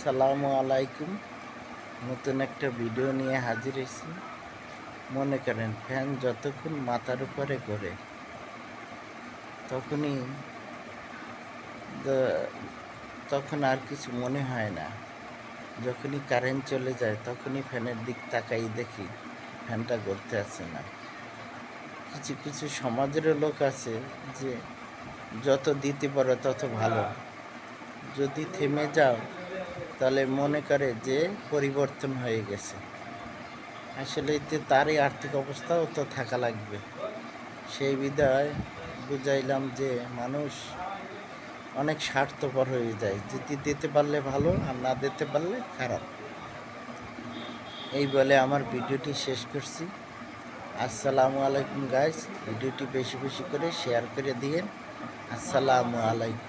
আসসালামু আলাইকুম। নতুন একটা ভিডিও নিয়ে হাজির হয়েছি। মনে করেন ফ্যান যতক্ষণ মাথার উপরে ঘোরে তখনই তখন আর কিছু মনে হয় না। যখনই কারেন্ট চলে যায় তখনই ফ্যানের দিক তাকাই দেখি ফ্যানটা ঘুরতে আসে না। কিছু কিছু সমাজেরও লোক আছে যে যত দিতে পারো তত ভালো, যদি থেমে যাও তাহলে মনে করে যে পরিবর্তন হয়ে গেছে। আসলে এতে তারই আর্থিক অবস্থাও তো থাকা লাগবে। সেই বিধায় বুঝাইলাম যে মানুষ অনেক স্বার্থপর হয়ে যায়, যদি দিতে পারলে ভালো আর না দিতে পারলে খারাপ। এই বলে আমার ভিডিওটি শেষ করছি। আসসালামু আলাইকুম গাইস। ভিডিওটি বেশি বেশি করে শেয়ার করে দিয়েন। আসসালামু আলাইকুম।